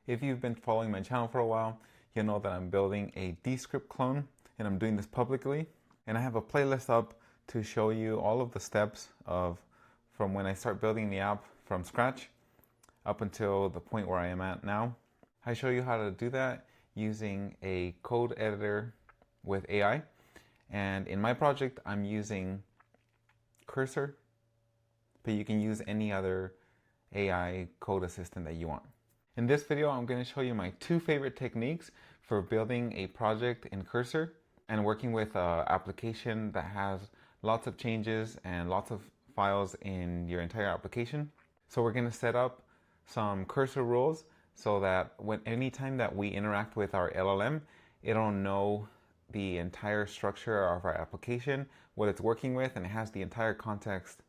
If you've been following my channel for a while, you'll know that I'm building a Descript clone and I'm doing this publicly. And I have a playlist up to show you all of the steps from when I start building the app from scratch up until the point where I am at now. I show you how to do that using a code editor with AI. And in my project, I'm using Cursor, but you can use any other AI code assistant that you want. In this video, I'm going to show you my two favorite techniques for building a project in Cursor and working with an application that has lots of changes and lots of files in your entire application. So we're going to set up some Cursor rules so that anytime that we interact with our LLM, it'll know the entire structure of our application, what it's working with, and it has the entire context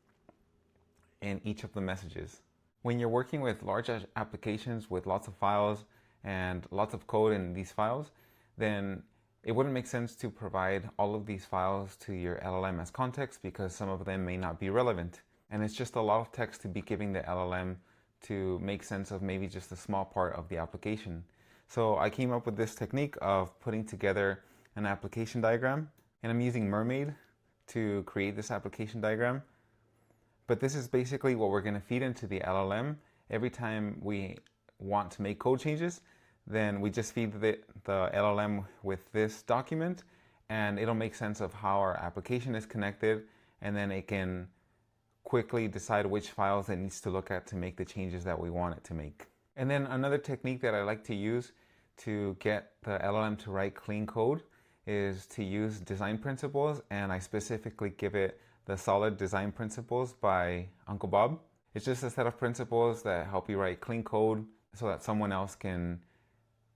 in each of the messages. When you're working with large applications with lots of files and lots of code in these files, then it wouldn't make sense to provide all of these files to your LLM as context because some of them may not be relevant. And it's just a lot of text to be giving the LLM to make sense of maybe just a small part of the application. So I came up with this technique of putting together an application diagram, and I'm using Mermaid to create this application diagram. But this is basically what we're going to feed into the LLM. Every time we want to make code changes, then we just feed the LLM with this document, and it'll make sense of how our application is connected, and then it can quickly decide which files it needs to look at to make the changes that we want it to make. And then another technique that I like to use to get the LLM to write clean code is to use design principles, and I specifically give it the Solid Design Principles by Uncle Bob. It's just a set of principles that help you write clean code so that someone else can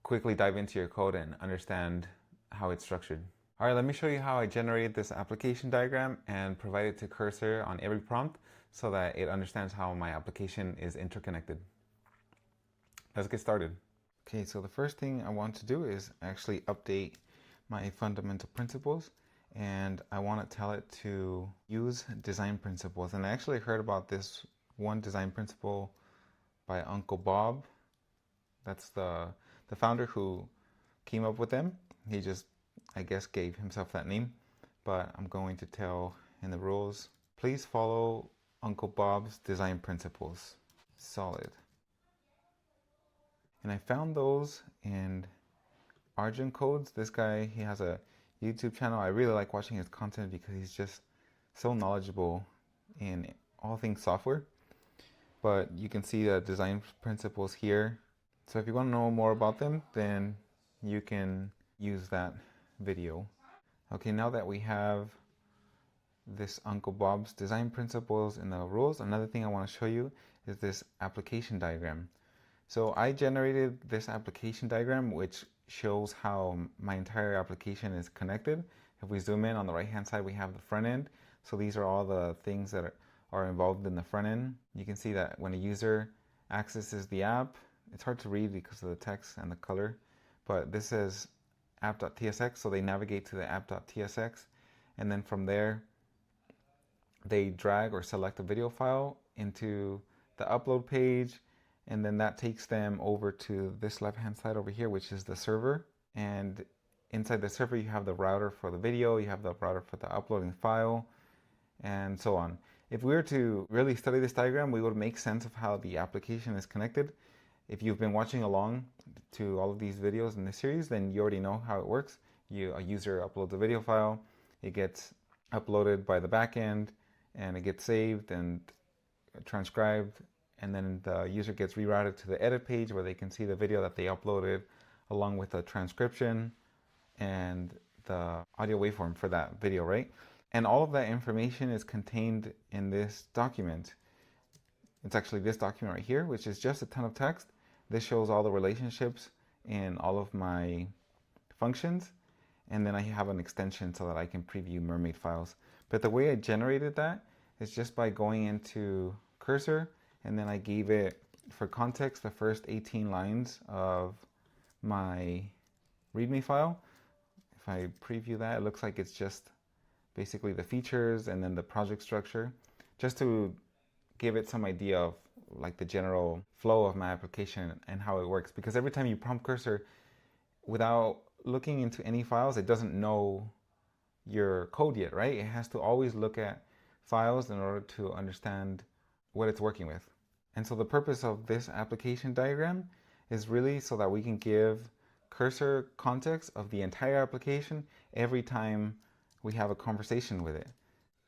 quickly dive into your code and understand how it's structured. All right, let me show you how I generated this application diagram and provide it to Cursor on every prompt so that it understands how my application is interconnected. Let's get started. Okay, so the first thing I want to do is actually update my fundamental principles, and I want to tell it to use design principles. And I actually heard about this one design principle by Uncle Bob. That's the founder who came up with them. He just, I guess, gave himself that name. But I'm going to tell in the rules, please follow Uncle Bob's design principles. Solid. And I found those in Arjun Codes. This guy, he has a YouTube channel. I really like watching his content because he's just so knowledgeable in all things software. But you can see the design principles here. So if you want to know more about them, then you can use that video. Okay, now that we have this Uncle Bob's design principles in the rules, another thing I want to show you is this application diagram. So I generated this application diagram which shows how my entire application is connected. If we zoom in on the right hand side, we have the front end. So these are all the things that are involved in the front end. You can see that when a user accesses the app, it's hard to read because of the text and the color, but this says app.tsx, so they navigate to the app.tsx, and then from there they drag or select a video file into the upload page, and then that takes them over to this left hand side over here, which is the server. And inside the server you have the router for the video, you have the router for the uploading file, and so on. If we were to really study this diagram, we would make sense of how the application is connected. If you've been watching along to all of these videos in this series, then you already know how it works. A user uploads a video file, it gets uploaded by the backend, and it gets saved and transcribed, and then the user gets rerouted to the edit page where they can see the video that they uploaded along with the transcription and the audio waveform for that video, right? And all of that information is contained in this document. It's actually this document right here, which is just a ton of text. This shows all the relationships in all of my functions. And then I have an extension so that I can preview Mermaid files. But the way I generated that is just by going into Cursor, and then I gave it, for context, the first 18 lines of my README file. If I preview that, it looks like it's just basically the features and then the project structure, just to give it some idea of like the general flow of my application and how it works. Because every time you prompt cursor, without looking into any files, it doesn't know your code yet, right? It has to always look at files in order to understand what it's working with. And so the purpose of this application diagram is really so that we can give cursor context of the entire application every time we have a conversation with it.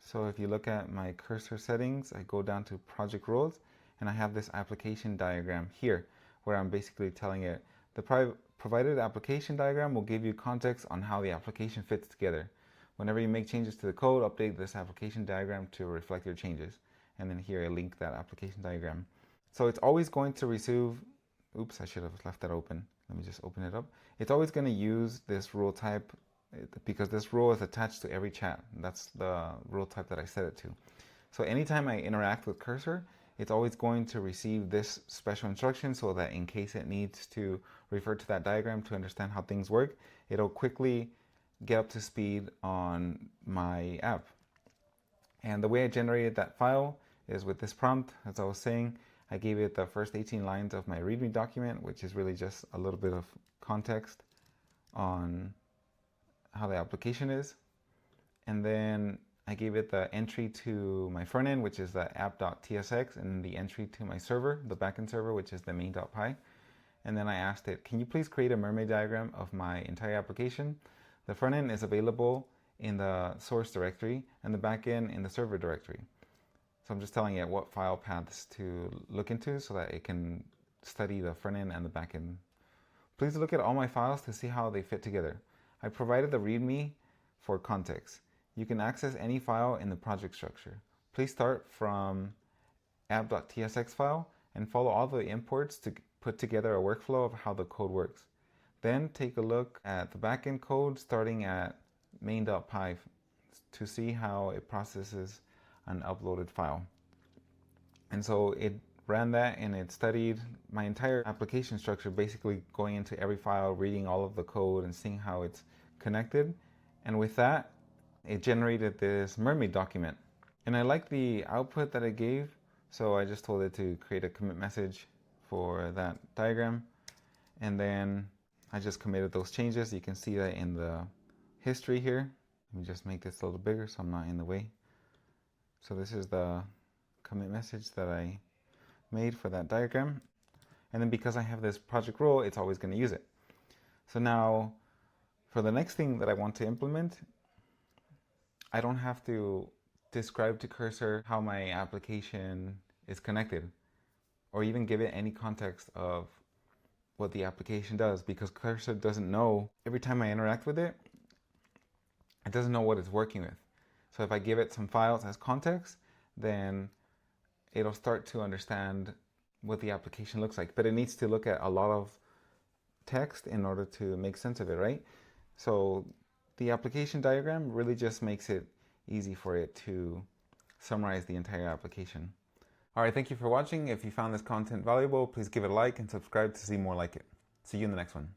So if you look at my cursor settings, I go down to project roles and I have this application diagram here where I'm basically telling it the provided application diagram will give you context on how the application fits together. Whenever you make changes to the code, update this application diagram to reflect your changes. And then here I link that application diagram. So it's always going to receive, oops, I should have left that open. Let me just open it up. It's always going to use this rule type because this rule is attached to every chat. That's the rule type that I set it to. So anytime I interact with cursor, it's always going to receive this special instruction so that in case it needs to refer to that diagram to understand how things work, it'll quickly get up to speed on my app. And the way I generated that file is with this prompt. As I was saying, I gave it the first 18 lines of my README document, which is really just a little bit of context on how the application is. And then I gave it the entry to my front end, which is the app.tsx, and the entry to my server, the backend server, which is the main.py. And then I asked it, can you please create a mermaid diagram of my entire application? The front end is available in the source directory and the backend in the server directory. So I'm just telling it what file paths to look into so that it can study the front end and the back end. Please look at all my files to see how they fit together. I provided the README for context. You can access any file in the project structure. Please start from app.tsx file and follow all the imports to put together a workflow of how the code works. Then take a look at the backend code starting at main.py to see how it processes an uploaded file. And so it ran that and it studied my entire application structure, basically going into every file, reading all of the code and seeing how it's connected. And with that, it generated this mermaid document. And I like the output that it gave, so I just told it to create a commit message for that diagram. And then I just committed those changes. You can see that in the history here. Let me just make this a little bigger so I'm not in the way. So this is the commit message that I made for that diagram. And then because I have this project rule, it's always going to use it. So now for the next thing that I want to implement, I don't have to describe to cursor how my application is connected or even give it any context of what the application does, because cursor doesn't know. Every time I interact with it, it doesn't know what it's working with. So if I give it some files as context, then it'll start to understand what the application looks like. But it needs to look at a lot of text in order to make sense of it, right? So the application diagram really just makes it easy for it to summarize the entire application. All right, thank you for watching. If you found this content valuable, please give it a like and subscribe to see more like it. See you in the next one.